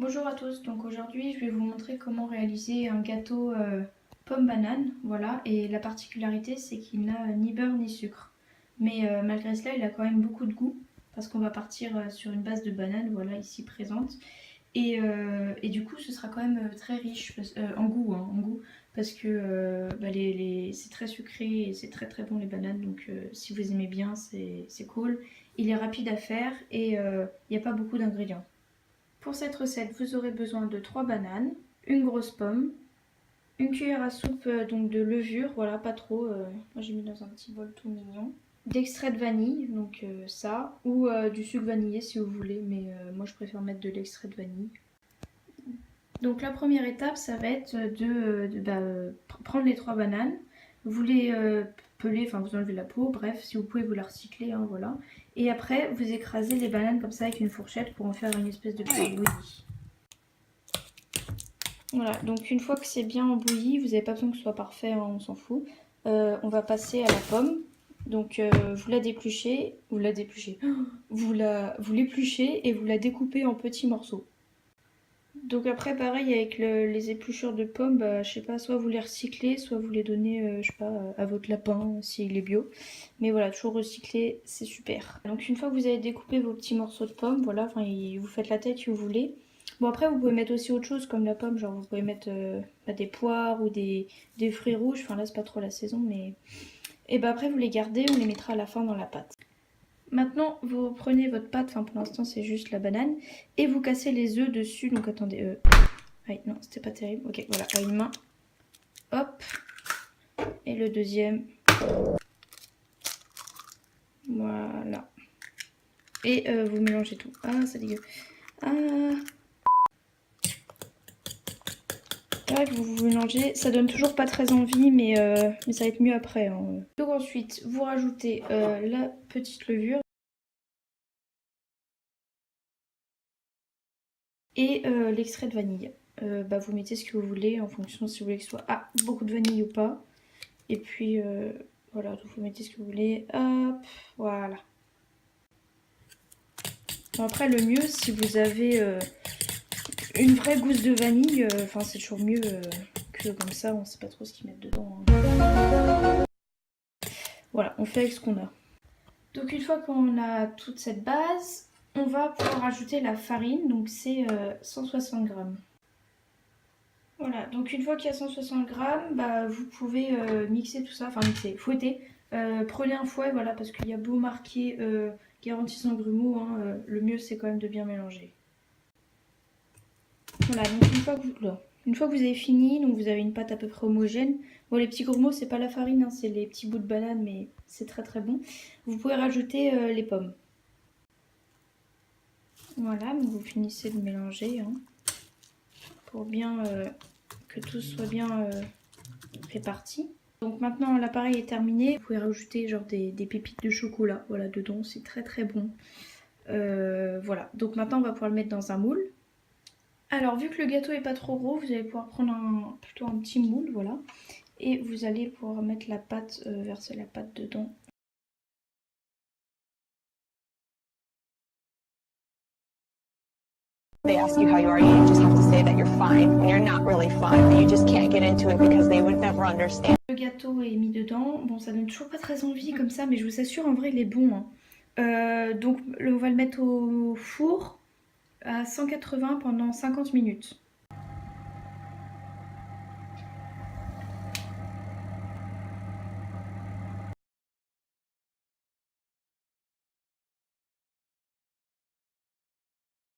Bonjour à tous, donc aujourd'hui je vais vous montrer comment réaliser un gâteau pomme banane, voilà, et la particularité c'est qu'il n'a ni beurre ni sucre, mais malgré cela il a quand même beaucoup de goût, parce qu'on va partir sur une base de banane, voilà, ici présente, et du coup ce sera quand même très riche en goût, en goût, parce que c'est très sucré et c'est très très bon les bananes, donc si vous aimez bien c'est cool, il est rapide à faire et il n'y a pas beaucoup d'ingrédients. Pour cette recette, vous aurez besoin de 3 bananes, une grosse pomme, une cuillère à soupe donc de levure, voilà, pas trop, moi j'ai mis dans un petit bol tout mignon, d'extrait de vanille, donc ça, ou du sucre vanillé si vous voulez, mais moi je préfère mettre de l'extrait de vanille. Donc la première étape, ça va être prendre les 3 bananes, vous les pelez, enfin vous enlevez la peau, bref, si vous pouvez vous la recycler, hein, voilà. Et après, vous écrasez les bananes comme ça avec une fourchette pour en faire une espèce de petit bouillie. Voilà, donc une fois que c'est bien embouilli, vous n'avez pas besoin que ce soit parfait, hein, on s'en fout. On va passer à la pomme. Donc vous vous l'épluchez et vous la découpez en petits morceaux. Donc après pareil avec les épluchures de pommes, bah, je sais pas, soit vous les recyclez, soit vous les donnez, je sais pas, à votre lapin s'il est bio. Mais voilà, toujours recycler, c'est super. Donc une fois que vous avez découpé vos petits morceaux de pommes, voilà, enfin vous faites la taille que vous voulez. Bon après vous pouvez mettre aussi autre chose comme la pomme, genre vous pouvez mettre des poires ou des fruits rouges, enfin là c'est pas trop la saison mais... Et bah après vous les gardez, on les mettra à la fin dans la pâte. Maintenant, vous prenez votre pâte, enfin pour l'instant c'est juste la banane, et vous cassez les œufs dessus. Donc attendez, aïe, non, c'était pas terrible. Ok, voilà, à une main. Hop. Et le deuxième. Voilà. Et vous mélangez tout. Ah, c'est dégueu. Ah. Là, vous mélangez. Ça donne toujours pas très envie, mais ça va être mieux après, hein. Donc ensuite, vous rajoutez la petite levure. Et l'extrait de vanille. Vous mettez ce que vous voulez en fonction si vous voulez que ce soit beaucoup de vanille ou pas. Et puis voilà, donc vous mettez ce que vous voulez. Hop, voilà. Bon, après le mieux si vous avez une vraie gousse de vanille, enfin c'est toujours mieux que comme ça, on sait pas trop ce qu'ils mettent dedans, hein. Voilà, on fait avec ce qu'on a. Donc une fois qu'on a toute cette base, on va pouvoir ajouter la farine, donc c'est 160 grammes. Voilà, donc une fois qu'il y a 160 grammes, vous pouvez mixer tout ça, enfin mixer, fouetter. Prenez un fouet, voilà, parce qu'il y a beau marquer garantie sans grumeaux, hein, le mieux c'est quand même de bien mélanger. Voilà, donc une fois que vous avez fini, donc vous avez une pâte à peu près homogène. Bon, les petits grumeaux, c'est pas la farine, hein, c'est les petits bouts de banane, mais c'est très très bon. Vous pouvez rajouter les pommes. Voilà, donc vous finissez de mélanger, hein, pour bien que tout soit bien réparti. Donc maintenant l'appareil est terminé, vous pouvez rajouter genre des pépites de chocolat, voilà, dedans, c'est très très bon. Voilà, donc maintenant on va pouvoir le mettre dans un moule. Alors vu que le gâteau est pas trop gros, vous allez pouvoir prendre plutôt un petit moule, voilà. Et vous allez pouvoir mettre la pâte, verser la pâte dedans. They ask you how you are, you just have to say that you're fine when you're not really fine, but you just can't get into it because they would never understand. Le gâteau est mis dedans. Bon, ça donne toujours pas très envie comme ça, mais je vous assure, en vrai, il est bon, hein. Donc, on va le mettre au four à 180 pendant 50 minutes.